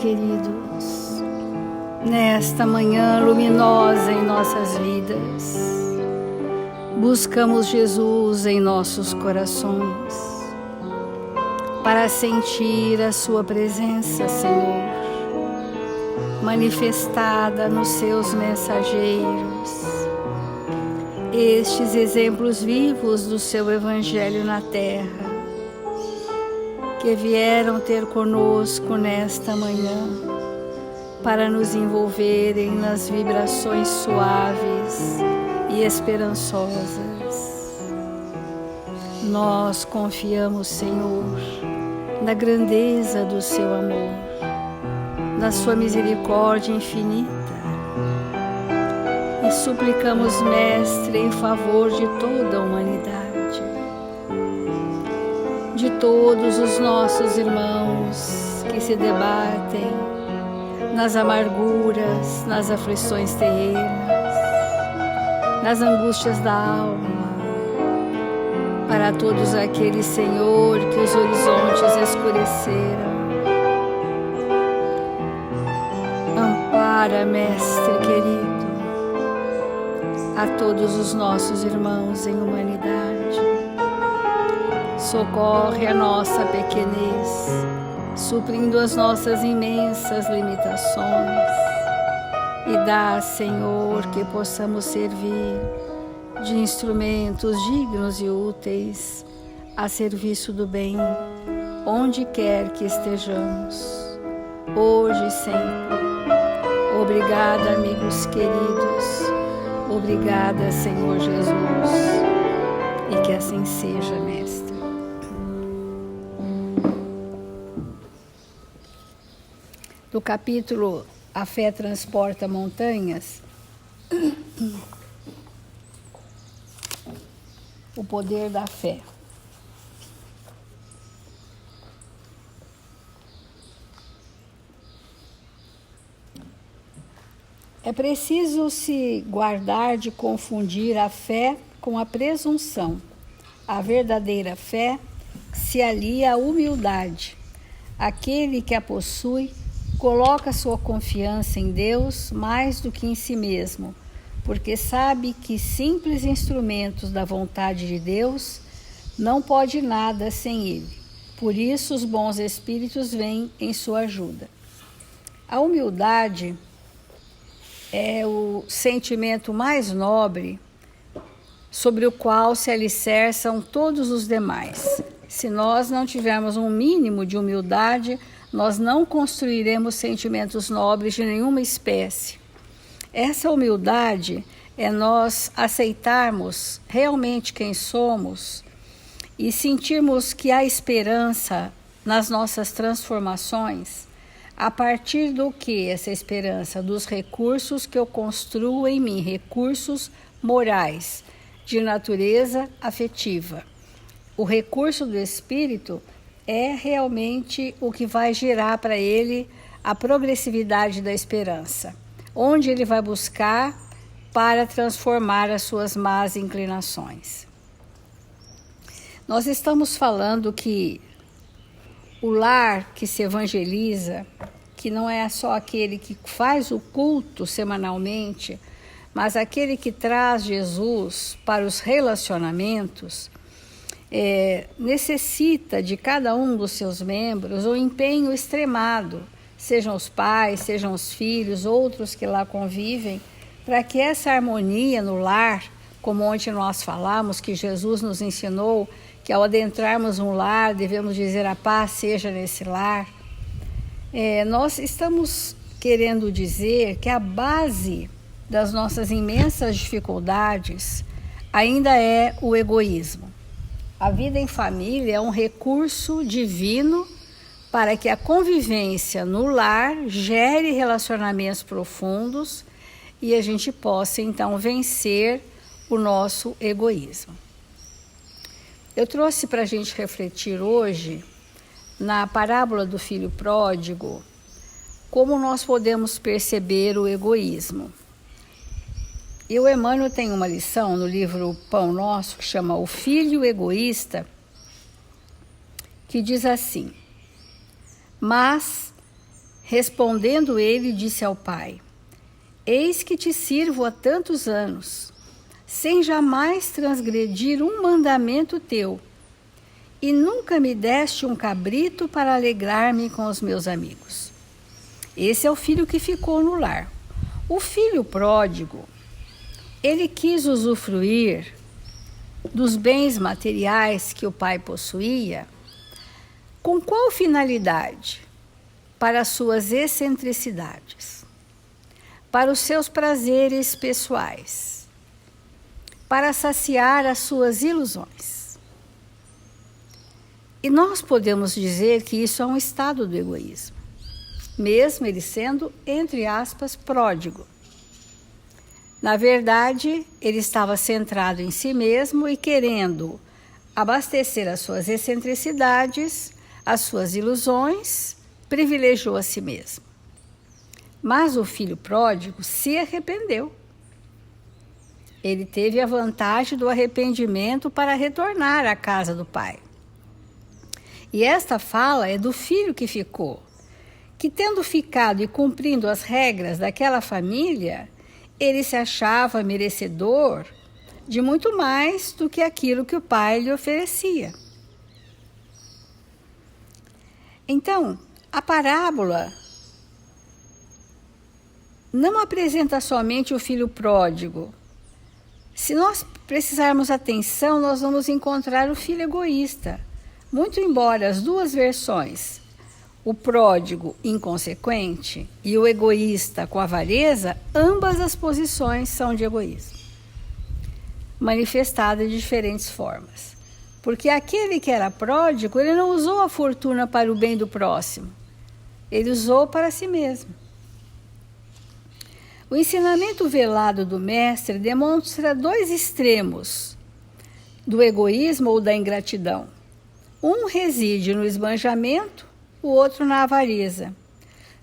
queridos, nesta manhã luminosa em nossas vidas, buscamos Jesus em nossos corações, para sentir a sua presença, Senhor, manifestada nos seus mensageiros, estes exemplos vivos do seu Evangelho na terra, que vieram ter conosco nesta manhã, para nos envolverem nas vibrações suaves e esperançosas. Nós confiamos, Senhor, na grandeza do seu amor, na sua misericórdia infinita, e suplicamos, Mestre, em favor de toda a humanidade, de todos os nossos irmãos que se debatem nas amarguras, nas aflições terrenas, nas angústias da alma, para todos aqueles, Senhor, que os horizontes escureceram. Ampara, Mestre querido, a todos os nossos irmãos em humanidade. Socorre a nossa pequenez, suprindo as nossas imensas limitações, e dá, Senhor, que possamos servir de instrumentos dignos e úteis a serviço do bem, onde quer que estejamos, hoje e sempre. Obrigada, amigos queridos, obrigada, Senhor Jesus, e que assim seja, Mestre. Do capítulo A Fé Transporta Montanhas, o poder da fé. É preciso se guardar de confundir a fé com a presunção. A verdadeira fé se alia à humildade. Aquele que a possui coloca sua confiança em Deus mais do que em si mesmo, porque sabe que simples instrumentos da vontade de Deus não pode nada sem Ele. Por isso os bons espíritos vêm em sua ajuda. A humildade é o sentimento mais nobre sobre o qual se alicerçam todos os demais. Se nós não tivermos um mínimo de humildade, nós não construiremos sentimentos nobres de nenhuma espécie. Essa humildade é nós aceitarmos realmente quem somos e sentirmos que há esperança nas nossas transformações. A partir do que essa esperança? Dos recursos que eu construo em mim, recursos morais, de natureza afetiva. O recurso do espírito é realmente o que vai gerar para ele a progressividade da esperança, onde ele vai buscar para transformar as suas más inclinações. Nós estamos falando que o lar que se evangeliza, que não é só aquele que faz o culto semanalmente, mas aquele que traz Jesus para os relacionamentos, necessita de cada um dos seus membros um empenho extremado, sejam os pais, sejam os filhos, outros que lá convivem, para que essa harmonia no lar, como ontem nós falamos, que Jesus nos ensinou, que ao adentrarmos um lar, devemos dizer a paz seja nesse lar. Nós estamos querendo dizer que a base das nossas imensas dificuldades ainda é o egoísmo. A vida em família é um recurso divino para que a convivência no lar gere relacionamentos profundos e a gente possa, então, vencer o nosso egoísmo. Eu trouxe para a gente refletir hoje, na parábola do filho pródigo, como nós podemos perceber o egoísmo. E o Emmanuel tem uma lição no livro Pão Nosso, que chama O Filho Egoísta, que diz assim: mas Respondendo ele, disse ao pai: Eis que te sirvo há tantos anos, sem jamais transgredir um mandamento teu, e nunca me deste um cabrito para alegrar-me com os meus amigos. Esse é o filho que ficou no lar. O filho pródigo, ele quis usufruir dos bens materiais que o pai possuía. Com qual finalidade? Para as suas excentricidades, para os seus prazeres pessoais, para saciar as suas ilusões. E nós podemos dizer que isso é um estado do egoísmo, mesmo ele sendo, entre aspas, pródigo. Na verdade, ele estava centrado em si mesmo e querendo abastecer as suas excentricidades, as suas ilusões, privilegiou a si mesmo. Mas o filho pródigo se arrependeu. Ele teve a vantagem do arrependimento para retornar à casa do pai. E esta fala é do filho que ficou, que tendo ficado e cumprindo as regras daquela família, ele se achava merecedor de muito mais do que aquilo que o pai lhe oferecia. Então, a parábola não apresenta somente o filho pródigo. Se nós precisarmos atenção, nós vamos encontrar o filho egoísta. Muito embora as duas versões, o pródigo inconsequente e o egoísta com avareza, ambas as posições são de egoísmo, manifestada de diferentes formas. Porque aquele que era pródigo, ele não usou a fortuna para o bem do próximo, ele usou para si mesmo. O ensinamento velado do mestre demonstra dois extremos do egoísmo ou da ingratidão. Um reside no esbanjamento, o outro na avareza.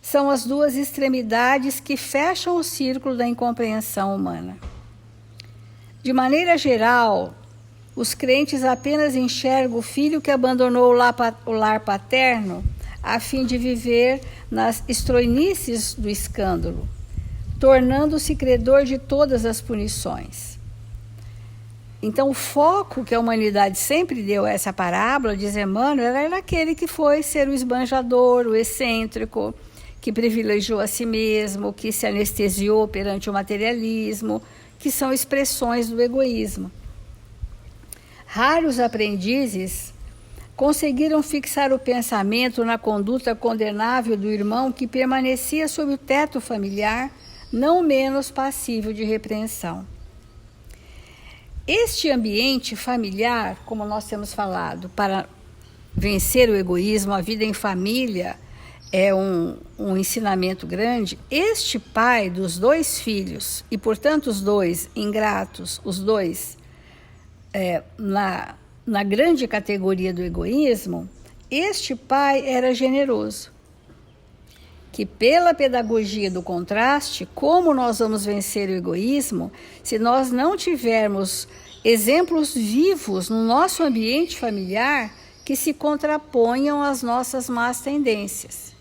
São as duas extremidades que fecham o círculo da incompreensão humana. De maneira geral, os crentes apenas enxergam o filho que abandonou o lar paterno a fim de viver nas estroinices do escândalo, tornando-se credor de todas as punições. Então, o foco que a humanidade sempre deu a essa parábola, diz Emmanuel, era naquele que foi ser o esbanjador, o excêntrico, que privilegiou a si mesmo, que se anestesiou perante o materialismo, que são expressões do egoísmo. Raros aprendizes conseguiram fixar o pensamento na conduta condenável do irmão que permanecia sob o teto familiar, não menos passível de repreensão. Este ambiente familiar, como nós temos falado, para vencer o egoísmo, a vida em família é um ensinamento grande. Este pai dos dois filhos, e portanto os dois ingratos, os dois na grande categoria do egoísmo, este pai era generoso. Que pela pedagogia do contraste, como nós vamos vencer o egoísmo se nós não tivermos exemplos vivos no nosso ambiente familiar que se contraponham às nossas más tendências.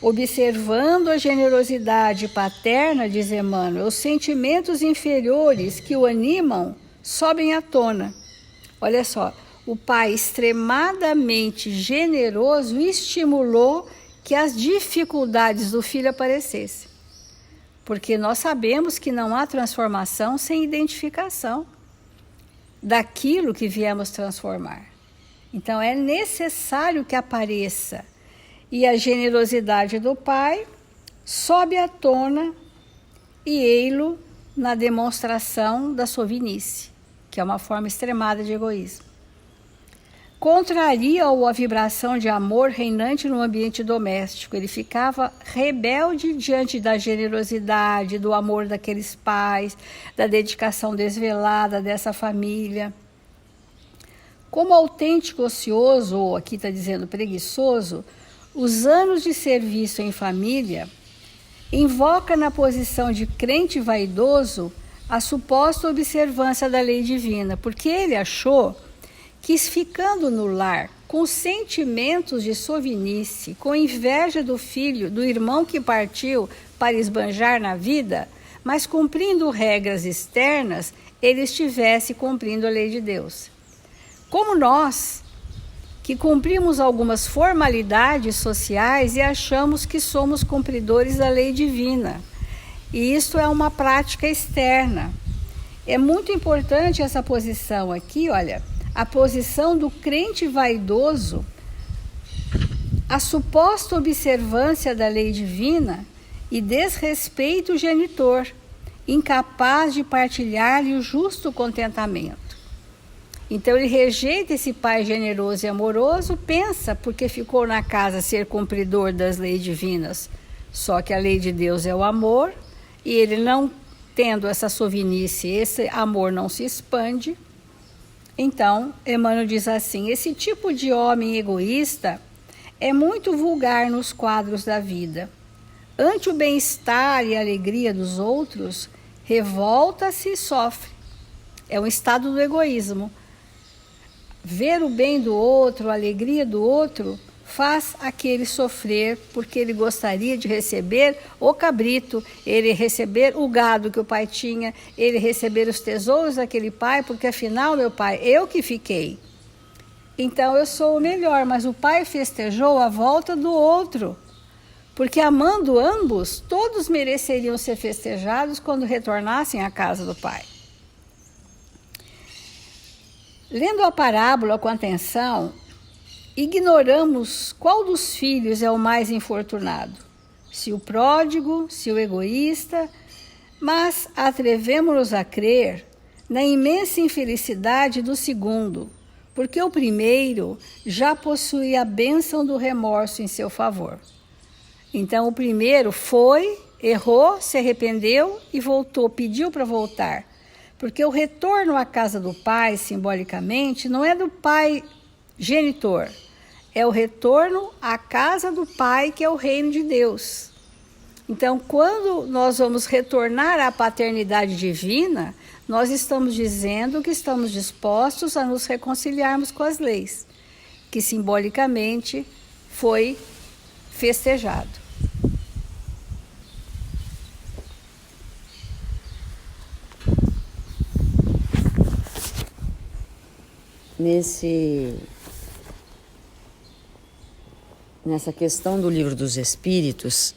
Observando a generosidade paterna, diz Emmanuel, os sentimentos inferiores que o animam sobem à tona. Olha só, o pai extremadamente generoso estimulou que as dificuldades do filho aparecessem. Porque nós sabemos que não há transformação sem identificação daquilo que viemos transformar. Então é necessário que apareça. E a generosidade do pai sobe à tona e ei-lo na demonstração da sovinice, que é uma forma extremada de egoísmo. Contraria-o a vibração de amor reinante no ambiente doméstico. Ele ficava rebelde diante da generosidade, do amor daqueles pais, da dedicação desvelada dessa família. Como autêntico ocioso, ou aqui está dizendo preguiçoso, os anos de serviço em família invoca na posição de crente vaidoso a suposta observância da lei divina, porque ele achou que ficando no lar, com sentimentos de sovinice, com inveja do filho, do irmão que partiu para esbanjar na vida, mas cumprindo regras externas, ele estivesse cumprindo a lei de Deus. Como nós, que cumprimos algumas formalidades sociais e achamos que somos cumpridores da lei divina. E isso é uma prática externa. É muito importante essa posição aqui, olha, a posição do crente vaidoso, a suposta observância da lei divina e desrespeito ao genitor, incapaz de partilhar-lhe o justo contentamento. Então ele rejeita esse pai generoso e amoroso, pensa, porque ficou na casa, ser cumpridor das leis divinas. Só que a lei de Deus é o amor, e ele não tendo essa sovinice, esse amor não se expande. Então, Emmanuel diz assim: esse tipo de homem egoísta é muito vulgar nos quadros da vida. Ante o bem-estar e a alegria dos outros, revolta-se e sofre. É um estado do egoísmo. Ver o bem do outro, a alegria do outro, faz aquele sofrer, porque ele gostaria de receber o cabrito, ele receber o gado que o pai tinha, ele receber os tesouros daquele pai, porque afinal, meu pai, eu que fiquei. Então eu sou o melhor, mas o pai festejou a volta do outro, porque amando ambos, todos mereceriam ser festejados quando retornassem à casa do pai. Lendo a parábola com atenção, ignoramos qual dos filhos é o mais infortunado, se o pródigo, se o egoísta, mas atrevemos-nos a crer na imensa infelicidade do segundo, porque o primeiro já possui a bênção do remorso em seu favor. Então o primeiro foi, errou, se arrependeu e voltou, pediu para voltar, porque o retorno à casa do pai, simbolicamente, não é do pai genitor, é o retorno à casa do pai, que é o reino de Deus. Então, quando nós vamos retornar à paternidade divina, nós estamos dizendo que estamos dispostos a nos reconciliarmos com as leis, que simbolicamente foi festejado. Nessa questão do Livro dos Espíritos,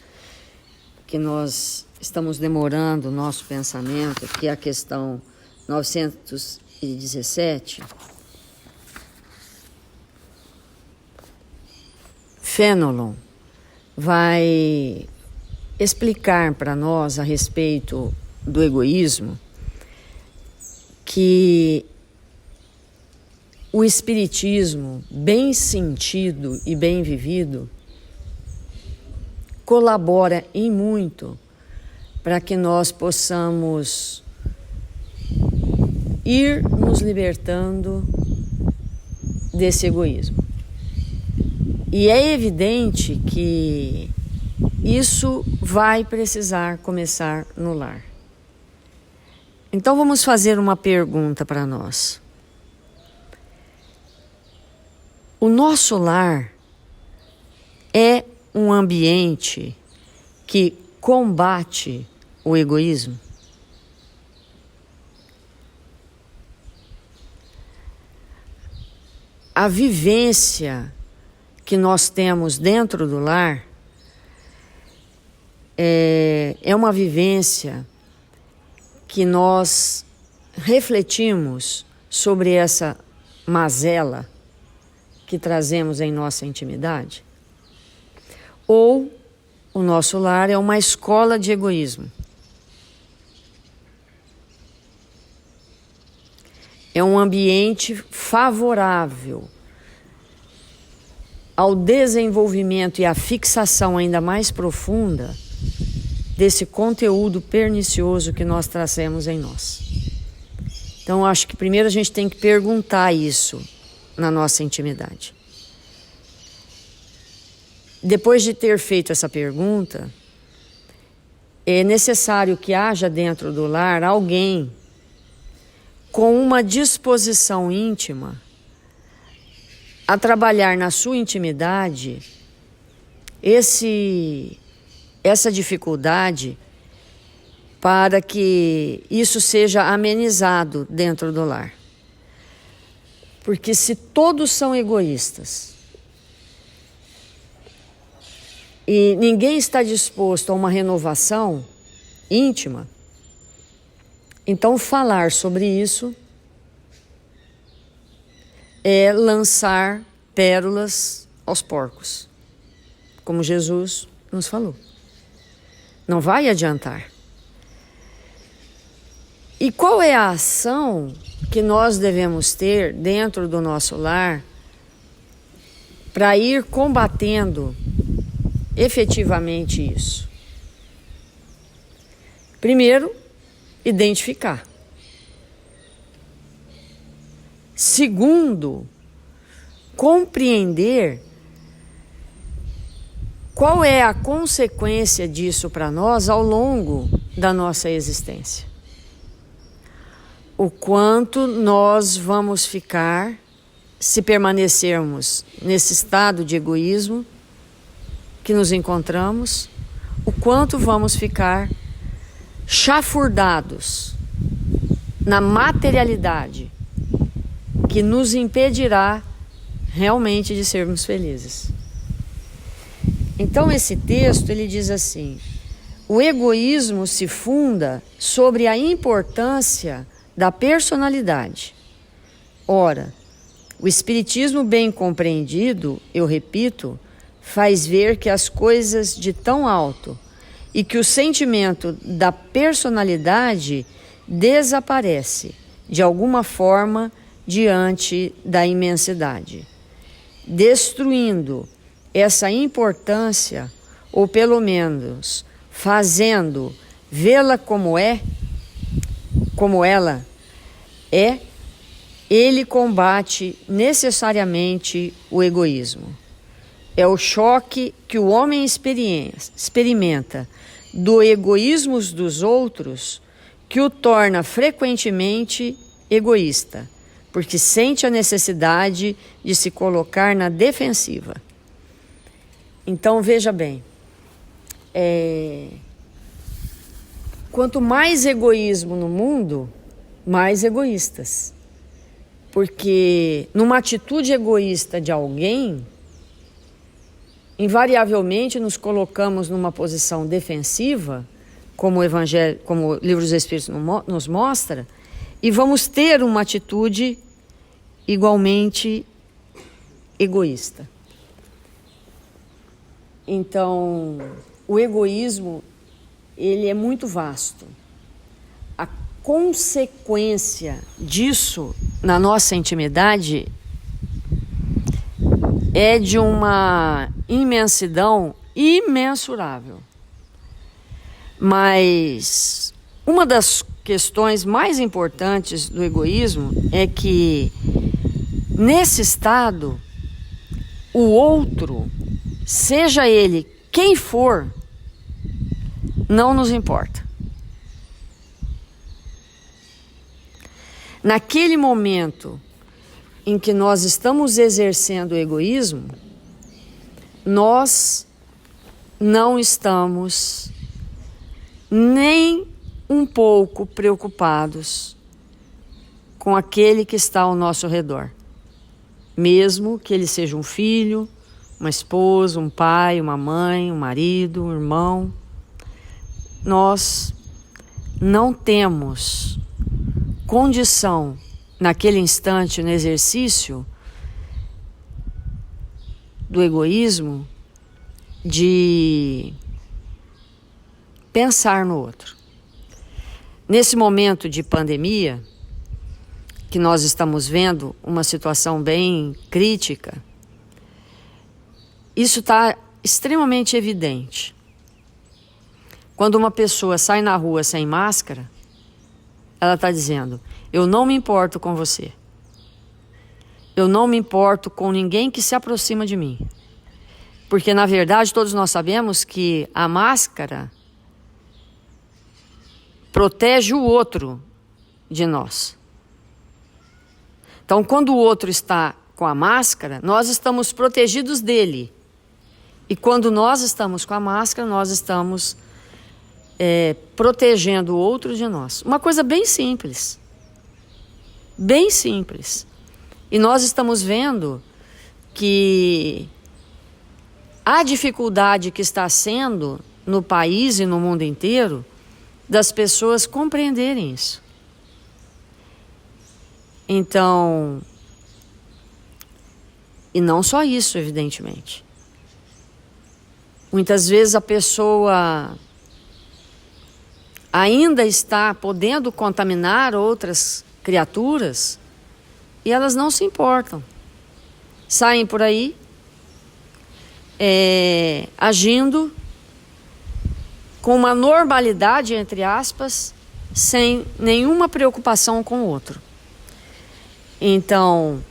que nós estamos demorando o nosso pensamento, que é a questão 917, Fenelon vai explicar para nós a respeito do egoísmo que o espiritismo, bem sentido e bem vivido, colabora em muito para que nós possamos ir nos libertando desse egoísmo. E é evidente que isso vai precisar começar no lar. Então vamos fazer uma pergunta para nós. O nosso lar é um ambiente que combate o egoísmo? A vivência que nós temos dentro do lar é uma vivência que nós refletimos sobre essa mazela que trazemos em nossa intimidade? Ou o nosso lar é uma escola de egoísmo? É um ambiente favorável ao desenvolvimento e à fixação ainda mais profunda desse conteúdo pernicioso que nós trazemos em nós. Então, acho que primeiro a gente tem que perguntar isso na nossa intimidade. Depois de ter feito essa pergunta, é necessário que haja dentro do lar alguém com uma disposição íntima a trabalhar na sua intimidade essa dificuldade para que isso seja amenizado dentro do lar. Porque se todos são egoístas e ninguém está disposto a uma renovação íntima, então falar sobre isso é lançar pérolas aos porcos, como Jesus nos falou. Não vai adiantar. E qual é a ação que nós devemos ter dentro do nosso lar para ir combatendo efetivamente isso? Primeiro, identificar. Segundo, compreender qual é a consequência disso para nós ao longo da nossa existência. O quanto nós vamos ficar se permanecermos nesse estado de egoísmo que nos encontramos, o quanto vamos ficar chafurdados na materialidade que nos impedirá realmente de sermos felizes. Então esse texto ele diz assim: o egoísmo se funda sobre a importância da personalidade. Ora, o Espiritismo bem compreendido, eu repito, faz ver que as coisas de tão alto e que o sentimento da personalidade desaparece de alguma forma diante da imensidade, destruindo essa importância, ou pelo menos fazendo vê-la como ela é, ele combate necessariamente o egoísmo. É o choque que o homem experimenta do egoísmo dos outros que o torna frequentemente egoísta, porque sente a necessidade de se colocar na defensiva. Então, veja bem, quanto mais egoísmo no mundo, mais egoístas. Porque numa atitude egoísta de alguém, invariavelmente nos colocamos numa posição defensiva, como o Evangelho, como o Livro dos Espíritos nos mostra, e vamos ter uma atitude igualmente egoísta. Então, o egoísmo, ele é muito vasto. A consequência disso na nossa intimidade é de uma imensidão imensurável. Mas uma das questões mais importantes do egoísmo é que, nesse estado, o outro, seja ele quem for, não nos importa. Naquele momento em que nós estamos exercendo o egoísmo, nós não estamos nem um pouco preocupados com aquele que está ao nosso redor, mesmo que ele seja um filho, uma esposa, um pai, uma mãe, um marido, um irmão. Nós não temos condição, naquele instante, no exercício do egoísmo, de pensar no outro. Nesse momento de pandemia, que nós estamos vendo uma situação bem crítica, isso está extremamente evidente. Quando uma pessoa sai na rua sem máscara, ela está dizendo: eu não me importo com você. Eu não me importo com ninguém que se aproxima de mim. Porque, na verdade, todos nós sabemos que a máscara protege o outro de nós. Então, quando o outro está com a máscara, nós estamos protegidos dele. E quando nós estamos com a máscara, nós estamos protegendo o outro de nós. Uma coisa bem simples. Bem simples. E nós estamos vendo que a dificuldade que está sendo no país e no mundo inteiro das pessoas compreenderem isso. Então, e não só isso, evidentemente. Muitas vezes a pessoa ainda está podendo contaminar outras criaturas e elas não se importam. Saem por aí agindo com uma normalidade, entre aspas, sem nenhuma preocupação com o outro. Então,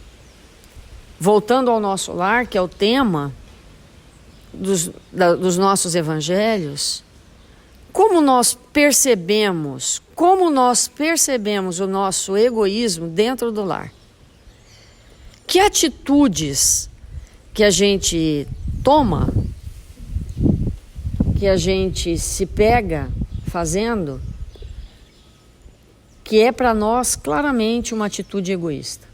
voltando ao nosso lar, que é o tema dos nossos evangelhos, como nós percebemos o nosso egoísmo dentro do lar? Que atitudes que a gente toma, que a gente se pega fazendo, que é para nós claramente uma atitude egoísta.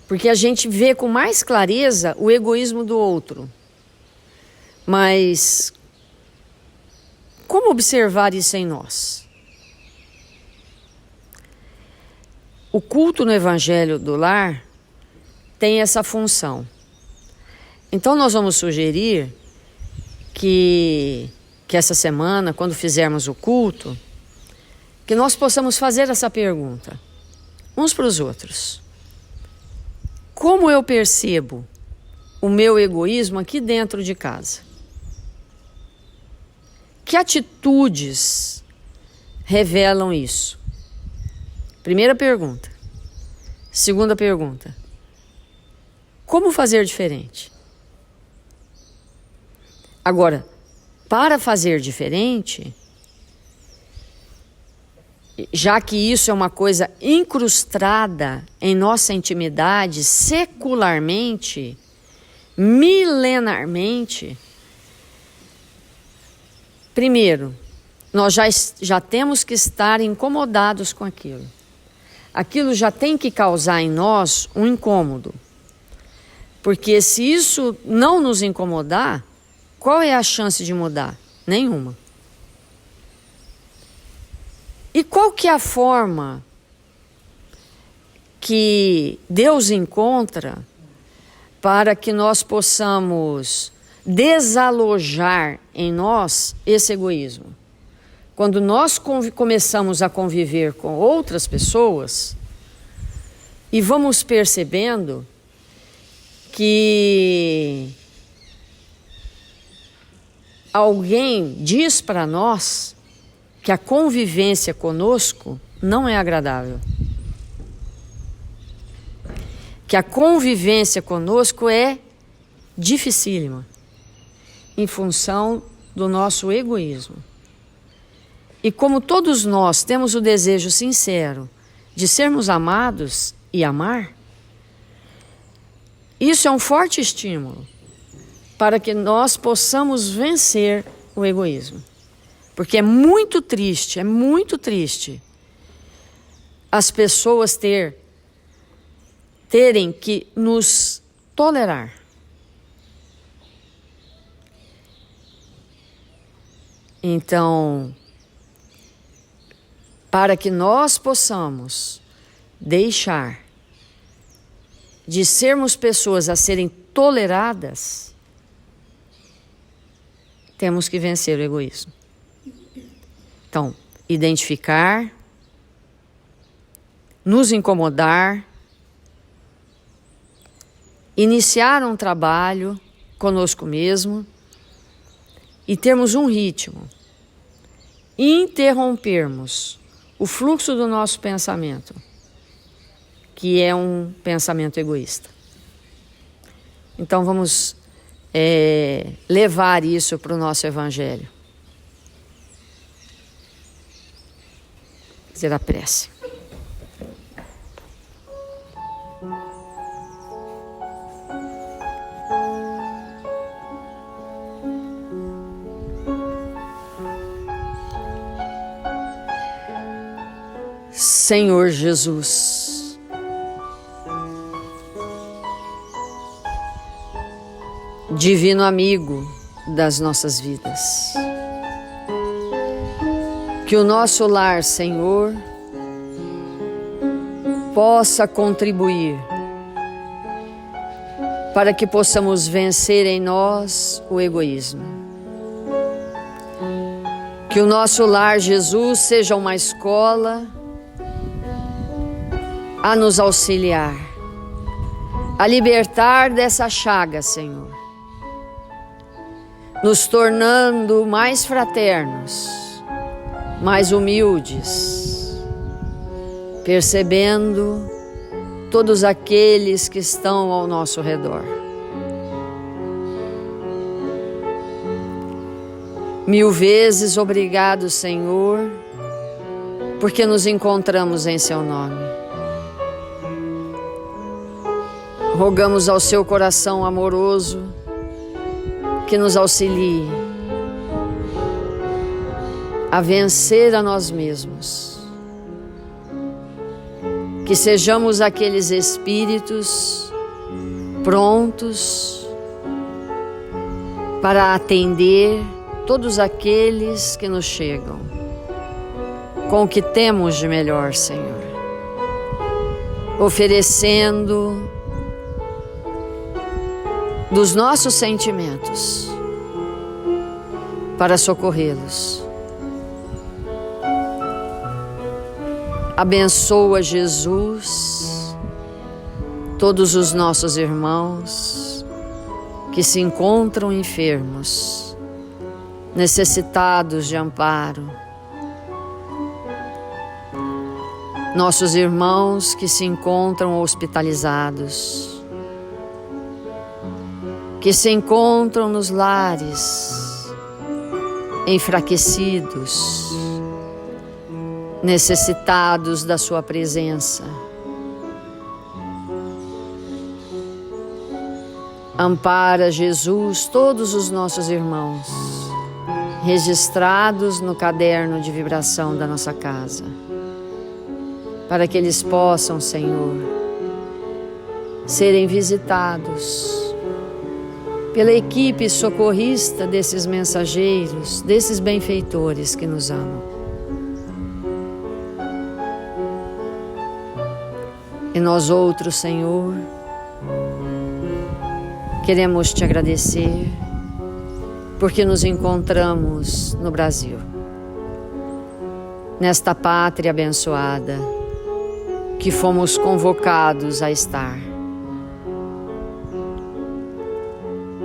Porque a gente vê com mais clareza o egoísmo do outro. Mas como observar isso em nós? O culto no Evangelho do Lar tem essa função. Então nós vamos sugerir que essa semana, quando fizermos o culto, que nós possamos fazer essa pergunta uns para os outros. Como eu percebo o meu egoísmo aqui dentro de casa? Que atitudes revelam isso? Primeira pergunta. Segunda pergunta. Como fazer diferente? Agora, para fazer diferente, já que isso é uma coisa incrustada em nossa intimidade secularmente, milenarmente, primeiro, nós já temos que estar incomodados com aquilo. Aquilo já tem que causar em nós um incômodo. Porque se isso não nos incomodar, qual é a chance de mudar? Nenhuma. E qual que é a forma que Deus encontra para que nós possamos desalojar em nós esse egoísmo? Quando nós começamos a conviver com outras pessoas e vamos percebendo que alguém diz para nós que a convivência conosco não é agradável. Que a convivência conosco é dificílima, em função do nosso egoísmo. E como todos nós temos o desejo sincero de sermos amados e amar, isso é um forte estímulo para que nós possamos vencer o egoísmo. Porque é muito triste as pessoas terem que nos tolerar. Então, para que nós possamos deixar de sermos pessoas a serem toleradas, temos que vencer o egoísmo. Então, identificar, nos incomodar, iniciar um trabalho conosco mesmo e termos um ritmo, interrompermos o fluxo do nosso pensamento, que é um pensamento egoísta. Então vamos levar isso para o nosso Evangelho. Dizer a prece. Senhor Jesus, divino amigo das nossas vidas, que o nosso lar, Senhor, possa contribuir para que possamos vencer em nós o egoísmo. Que o nosso lar, Jesus, seja uma escola a nos auxiliar, a libertar dessa chaga, Senhor, nos tornando mais fraternos, mais humildes, percebendo todos aqueles que estão ao nosso redor. Mil vezes obrigado, Senhor, porque nos encontramos em Seu nome. Rogamos ao Seu coração amoroso que nos auxilie a vencer a nós mesmos. Que sejamos aqueles espíritos prontos para atender todos aqueles que nos chegam com o que temos de melhor, Senhor, oferecendo dos nossos sentimentos para socorrê-los. Abençoa, Jesus, todos os nossos irmãos que se encontram enfermos, necessitados de amparo. Nossos irmãos que se encontram hospitalizados, que se encontram nos lares, enfraquecidos, necessitados da Sua presença. Ampara, Jesus, todos os nossos irmãos, registrados no caderno de vibração da nossa casa, para que eles possam, Senhor, serem visitados pela equipe socorrista desses mensageiros, desses benfeitores que nos amam. E nós outros, Senhor, queremos Te agradecer porque nos encontramos no Brasil, nesta pátria abençoada que fomos convocados a estar,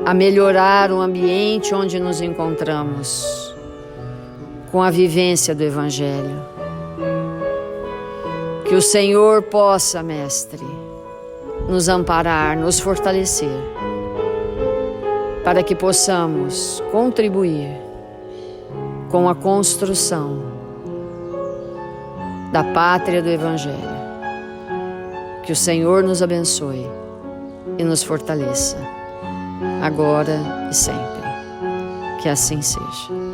a melhorar o ambiente onde nos encontramos com a vivência do Evangelho. Que o Senhor possa, Mestre, nos amparar, nos fortalecer, para que possamos contribuir com a construção da pátria do Evangelho. Que o Senhor nos abençoe e nos fortaleça, agora e sempre. Que assim seja.